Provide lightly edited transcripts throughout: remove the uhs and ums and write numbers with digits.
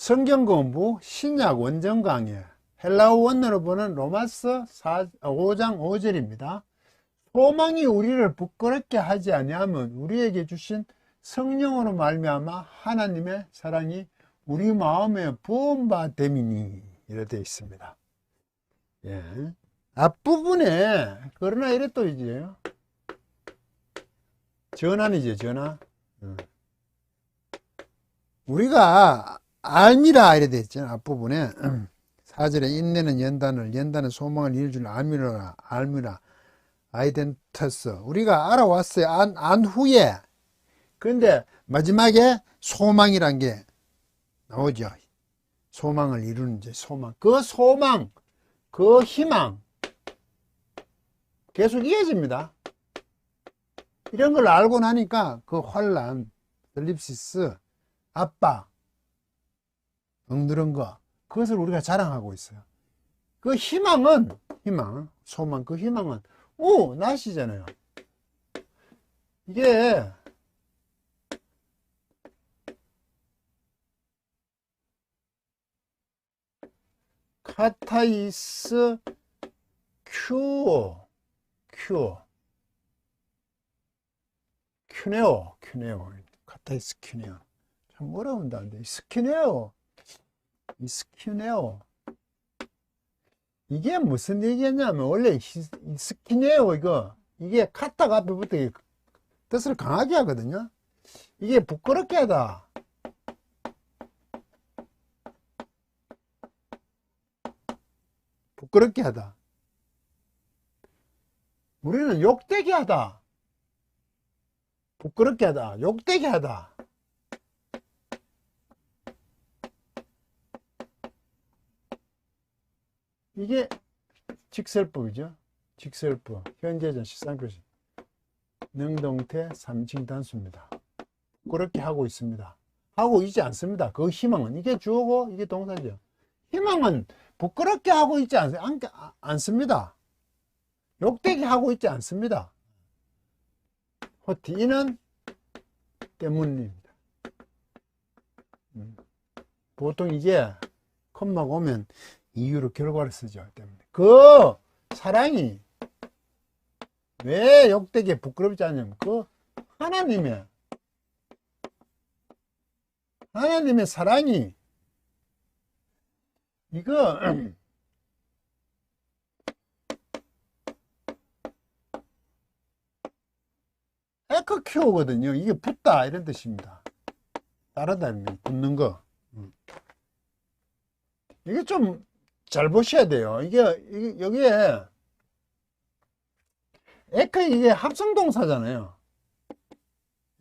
성경 공부 신약 원정 강의 헬라어 원어로 보는 로마서 5장 5절입니다. 소망이 우리를 부끄럽게 하지 아니하면 우리에게 주신 성령으로 말미암아 하나님의 사랑이 우리 마음에 부은 바 됨이니 이렇게 되어 있습니다. 예. 앞부분에 그러나 이래 또 이제 전환이죠, 전환. 우리가 알미라 이래 되어 있잖아요. 앞부분에 4절에 인내는 연단을, 연단은 소망을 이룰 줄 알미라, 알미라, 아이덴터스. 우리가 알아왔어요. 안 후에. 그런데 마지막에 소망이란 게 나오죠. 소망을 이루는 이제 소망. 그 소망, 그 희망 계속 이어집니다. 이런 걸 알고 나니까 그 환란, 슬립시스, 압박, 엉드는 거, 그것을 우리가 자랑하고 있어요. 그 희망은, 소망, 그 희망은, 날씨잖아요. 이게, 카타이스 큐네오, 카타이스 큐네오. 참 어려운다는데, 스큐네오. 이게 무슨 얘기였냐면, 원래 스키네오, 이게 카타가 앞에 붙어 뜻을 강하게 하거든요. 이게 부끄럽게 하다. 부끄럽게 하다. 우리는 욕되게 하다. 부끄럽게 하다. 욕되게 하다. 이게 직설법이죠. 직설법. 현재전 시상표시. 능동태 3층 단수입니다. 그렇게 하고 있습니다. 하고 있지 않습니다. 그 희망은. 이게 주어고 이게 동사죠. 희망은 부끄럽게 하고 있지 않습니다. 욕되게 하고 있지 않습니다. 이는 때문입니다. 보통 이게 컴마가 오면 이유로 결과를 쓰죠. 때문에 그 사랑이 왜 욕되게 부끄럽지 않냐면 그 하나님의 사랑이 이거 에크큐거든요. 이게 붙다 이런 뜻입니다. 따르다 붙는 거. 이게 좀 잘 보셔야 돼요. 이게 여기에 에크 이게 합성동사잖아요.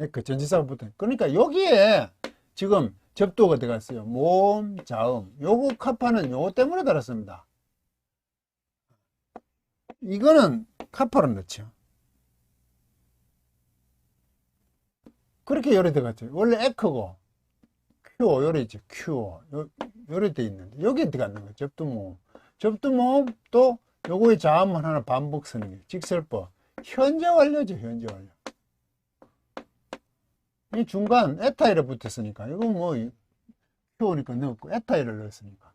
에크 전치사가 붙은. 그러니까 여기에 지금 접두가 들어갔어요. 모음, 자음. 요거 카파는 요거 때문에 달았습니다. 이거는 카파로 넣죠. 그렇게 요래 들어갔죠. 원래 에크고 큐어 요래 있죠. 큐어 요래 돼 있는데 여기에 들어가는 거예요. 접두모음 또 요거의 자음을 하나 반복 쓰는 게 직설법. 현재 완료죠. 현재 완료. 이 중간 에타이를 붙였으니까 이거 뭐 큐어니까 넣었고 에타이를 넣었으니까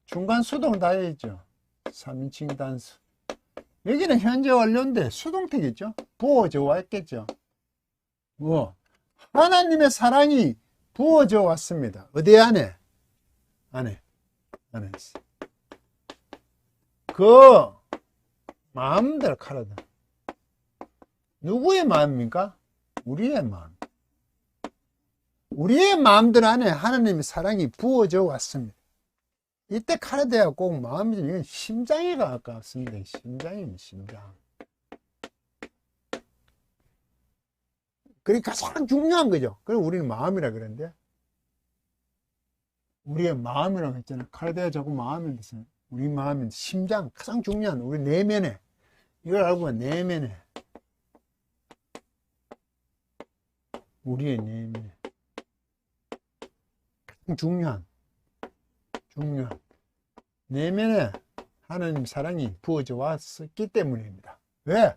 중간 수동 다 있죠. 3인칭 단수. 여기는 현재 완료인데 수동태겠죠. 부어져 왔겠죠. 뭐 하나님의 사랑이 부어져 왔습니다. 어디 안에? 안에 있어. 그 마음대로 칼아다. 누구의 마음입니까? 우리의 마음. 우리의 마음들 안에 하나님의 사랑이 부어져 왔습니다. 이때 칼아대야 꼭 마음이죠. 이건 심장에 가깝습니다. 심장입니다. 심장. 그게 가장 중요한 거죠. 그래서 우리는 마음이라 그러는데, 우리의 마음이라고 했잖아요. 카르데아 자꾸 마음인데, 우리 마음은 심장, 가장 중요한 우리 내면에, 이걸 알고 보면 내면에, 우리의 내면에, 가장 중요한, 내면에 하나님 사랑이 부어져 왔기 때문입니다. 왜?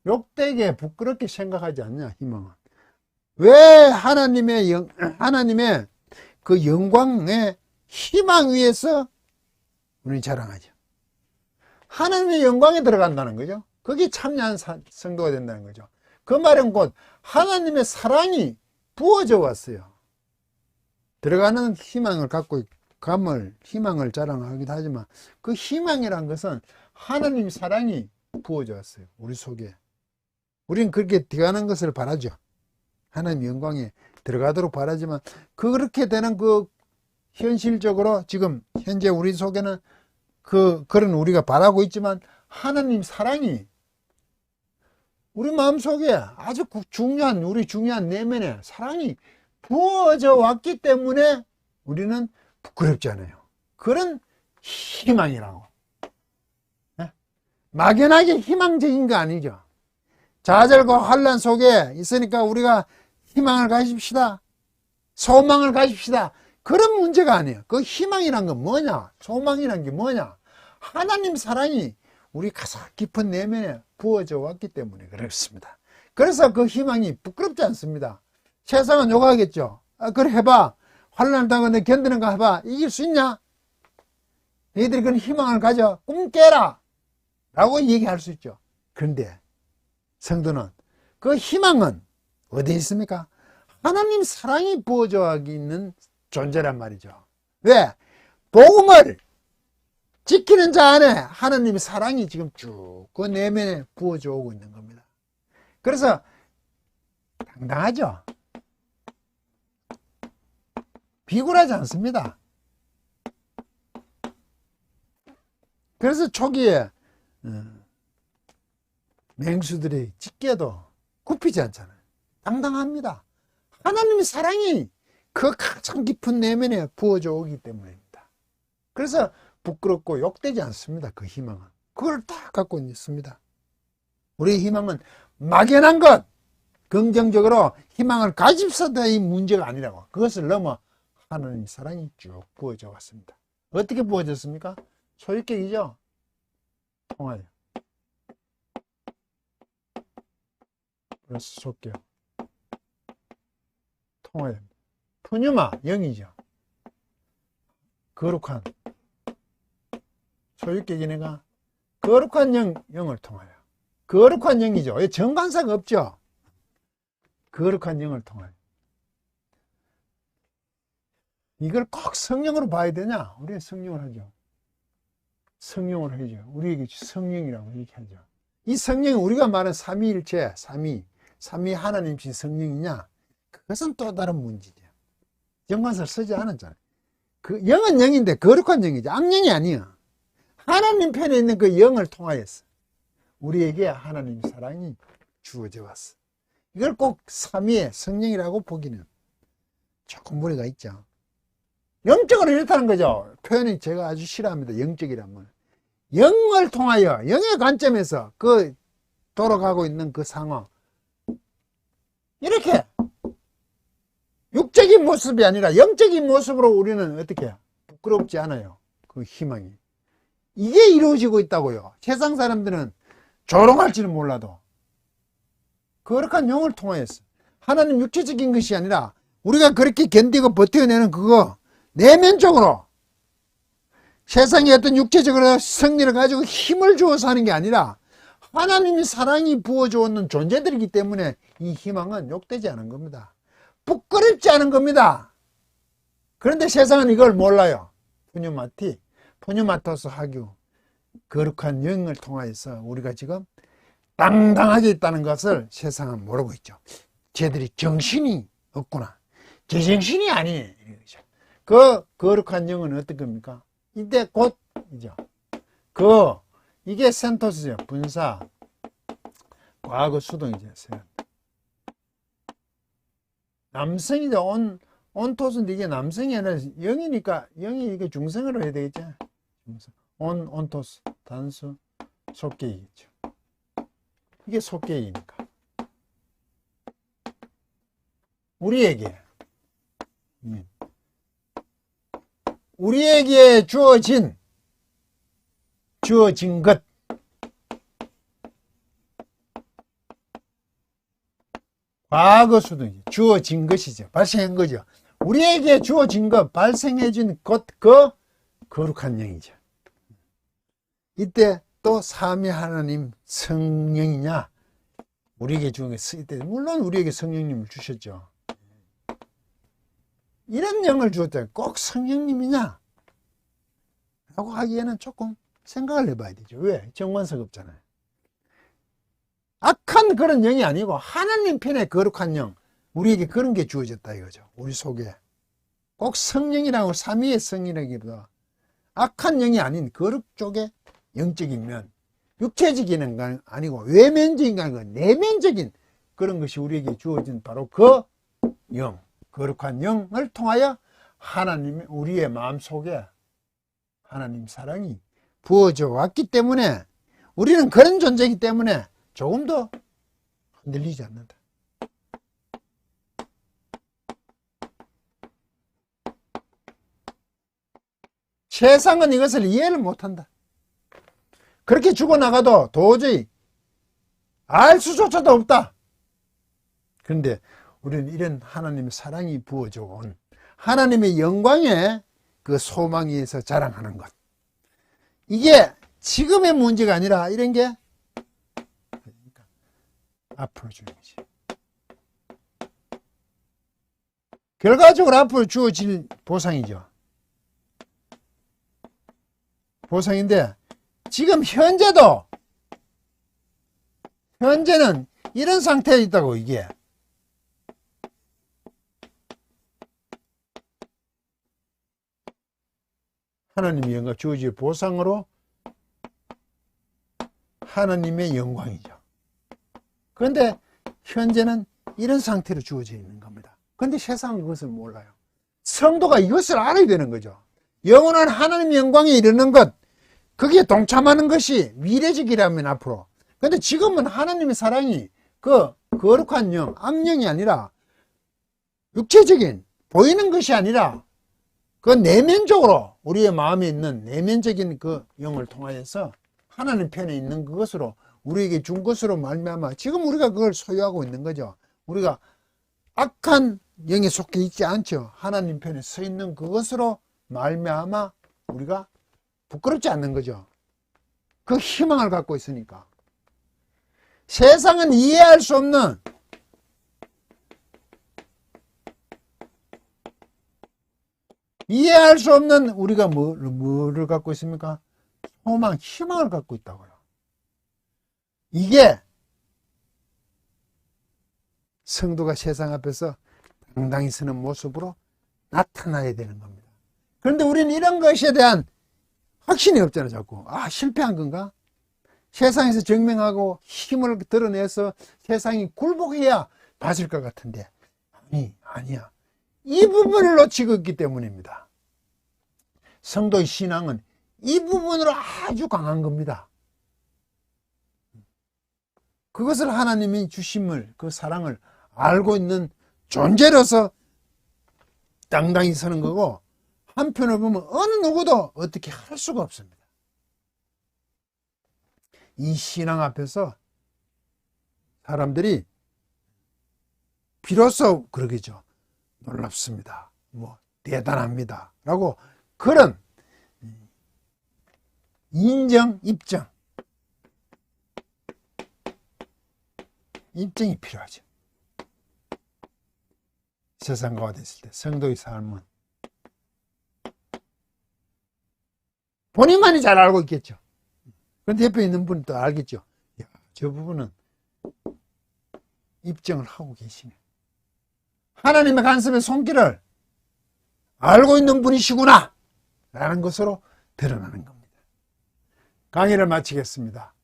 욕되게 부끄럽게 생각하지 않냐, 희망은. 왜 하나님의 그 영광에 희망 위에서 우리는 자랑하죠. 하나님의 영광에 들어간다는 거죠. 그게 참여한 성도가 된다는 거죠. 그 말은 곧 하나님의 사랑이 부어져 왔어요. 들어가는 희망을 갖고 희망을 자랑하기도 하지만 그 희망이란 것은 하나님 사랑이 부어져 왔어요. 우리 속에. 우리는 그렇게 들어가는 것을 바라죠. 하나님 영광에 들어가도록 바라지만 그렇게 되는 그 현실적으로 지금 현재 우리 속에는 그런 우리가 바라고 있지만 하나님 사랑이 우리 마음속에 아주 우리 중요한 내면에 사랑이 부어져 왔기 때문에 우리는 부끄럽지 않아요. 그런 희망이라고. 네? 막연하게 희망적인 거 아니죠. 좌절과 환난 속에 있으니까 우리가 희망을 가집시다. 소망을 가집시다. 그런 문제가 아니에요. 그 희망이란 건 뭐냐? 소망이란 게 뭐냐? 하나님 사랑이 우리 가장 깊은 내면에 부어져 왔기 때문에 그렇습니다. 그래서 그 희망이 부끄럽지 않습니다. 세상은 욕하겠죠. 그래 해봐. 환난을 당하는데 견디는 거 해봐. 이길 수 있냐? 너희들이 그런 희망을 가져. 꿈 깨라. 라고 얘기할 수 있죠. 그런데 성도는 그 희망은 어디에 있습니까? 하나님 사랑이 부어져 있는 존재란 말이죠. 왜? 복음을 지키는 자 안에 하나님의 사랑이 지금 쭉 그 내면에 부어져 오고 있는 겁니다. 그래서 당당하죠. 비굴하지 않습니다. 그래서 초기에 맹수들이 찢겨도 굽히지 않잖아요. 당당합니다. 하나님의 사랑이 그 가장 깊은 내면에 부어져 오기 때문입니다. 그래서 부끄럽고 욕되지 않습니다. 그 희망은. 그걸 다 갖고 있습니다. 우리의 희망은 막연한 것, 긍정적으로 희망을 가집사도 이 문제가 아니라고. 그것을 넘어 하나님의 사랑이 쭉 부어져 왔습니다. 어떻게 부어졌습니까? 소유격이죠. 통하여. 그래서 속격. 통하여. 푸뉴마, 영이죠. 거룩한. 소유격이네가 거룩한 영을 통하여. 거룩한 영이죠. 정관사가 없죠. 거룩한 영을 통하여. 이걸 꼭 성령으로 봐야 되냐? 우리는 성령을 하죠. 성령을 하죠. 우리에게 성령이라고 얘기하죠. 이 성령이 우리가 말하는 삼위일체, 삼위 하나님이신 성령이냐? 그것은 또 다른 문제죠. 정관사를 쓰지 않았잖아요. 그 영은 영인데 거룩한 영이죠. 악령이 아니야. 하나님 편에 있는 그 영을 통하여서 우리에게 하나님의 사랑이 주어져 왔어. 이걸 꼭 삼위의 성령이라고 보기는 조금 무리가 있죠. 영적으로 이렇다는 거죠. 표현이 제가 아주 싫어합니다. 영적이란 영을 통하여 영의 관점에서 그 돌아가고 있는 그 상황 이렇게 육적인 모습이 아니라 영적인 모습으로 우리는 어떻게 부끄럽지 않아요. 그 희망이 이게 이루어지고 있다고요. 세상 사람들은 조롱할지는 몰라도 거룩한 영을 통하여서 하나님 육체적인 것이 아니라 우리가 그렇게 견디고 버텨내는 그거 내면적으로 세상의 어떤 육체적으로 승리를 가지고 힘을 주어서 하는 게 아니라 하나님의 사랑이 부어주었는 존재들이기 때문에 이 희망은 욕되지 않은 겁니다. 부끄럽지 않은 겁니다. 그런데 세상은 이걸 몰라요. 푸뉴마토스 하규 거룩한 영을 통하여서 우리가 지금 당당하게 있다는 것을 세상은 모르고 있죠. 쟤들이 정신이 없구나. 제정신이 아니에요. 그 거룩한 영은 어떤 겁니까? 이때 곧이죠. 이게 센토스죠. 분사, 과거 수동이죠. 남성이죠. 온토스인데 이게 남성이 아니라 영이니까 영이 이게 중성으로 해야 되겠죠. 온토스 단수 속계이겠죠. 이게 속계이니까 우리에게 주어진 것 과거 수동이죠. 주어진 것이죠. 발생한 거죠. 우리에게 주어진 것, 발생해진 것, 그 거룩한 영이죠. 이때 또 삼위 하나님 성령이냐? 우리에게 주는 게 이때 물론 우리에게 성령님을 주셨죠. 이런 영을 주었잖아요. 꼭 성령님이냐? 라고 하기에는 조금 생각을 해봐야 되죠. 왜? 정관석 없잖아요. 악한 그런 영이 아니고 하나님 편의 거룩한 영, 우리에게 그런 게 주어졌다 이거죠. 우리 속에 꼭 성령이라고 삼위의 성이라기보다 악한 영이 아닌 거룩 쪽의 영적인 면, 육체적인 건 아니고 외면적인 건 아니고 내면적인 그런 것이 우리에게 주어진 바로 그 영, 거룩한 영을 통하여 하나님이 우리의 마음속에 하나님 사랑이 부어져 왔기 때문에 우리는 그런 존재이기 때문에 조금도 흔들리지 않는다. 세상은 이것을 이해를 못한다. 그렇게 죽어나가도 도저히 알 수조차도 없다. 그런데 우리는 이런 하나님의 사랑이 부어져 온 하나님의 영광에 그 소망 위에서 자랑하는 것. 이게 지금의 문제가 아니라 이런 게 앞으로 주는 거지. 결과적으로 앞으로 주어질 보상이죠. 보상인데 지금 현재는 이런 상태에 있다고. 이게 하나님의 영광 주어질 보상으로 하나님의 영광이죠. 그런데 현재는 이런 상태로 주어져 있는 겁니다. 그런데 세상은 그것을 몰라요. 성도가 이것을 알아야 되는 거죠. 영원한 하나님의 영광에 이르는 것, 거기에 동참하는 것이 미래적이라면 앞으로. 그런데 지금은 하나님의 사랑이 그 거룩한 영, 악령이 아니라 육체적인 보이는 것이 아니라 그 내면적으로 우리의 마음에 있는 내면적인 그 영을 통하여서 하나님 편에 있는 그것으로 우리에게 준 것으로 말미암아 지금 우리가 그걸 소유하고 있는 거죠. 우리가 악한 영에 속해 있지 않죠. 하나님 편에 서 있는 그것으로 말미암아 우리가 부끄럽지 않는 거죠. 그 희망을 갖고 있으니까. 세상은 이해할 수 없는 우리가 뭐를 갖고 있습니까? 소망, 희망을 갖고 있다고요. 이게 성도가 세상 앞에서 당당히 서는 모습으로 나타나야 되는 겁니다. 그런데 우리는 이런 것에 대한 확신이 없잖아요. 자꾸 실패한 건가? 세상에서 증명하고 힘을 드러내서 세상이 굴복해야 봐줄 것 같은데 아니야. 이 부분을 놓치고 있기 때문입니다. 성도의 신앙은 이 부분으로 아주 강한 겁니다. 그것을 하나님이 주심을, 그 사랑을 알고 있는 존재로서 당당히 서는 거고, 한편으로 보면 어느 누구도 어떻게 할 수가 없습니다. 이 신앙 앞에서 사람들이 비로소 그러겠죠. 놀랍습니다. 대단합니다. 라고 그런 인정, 입증이 필요하죠. 세상 가운데 있을 때 성도의 삶은 본인만이 잘 알고 있겠죠. 그런데 옆에 있는 분은 또 알겠죠. 저 부분은 입증을 하고 계시네. 하나님의 간섭의 손길을 알고 있는 분이시구나 라는 것으로 드러나는 겁니다. 강의를 마치겠습니다.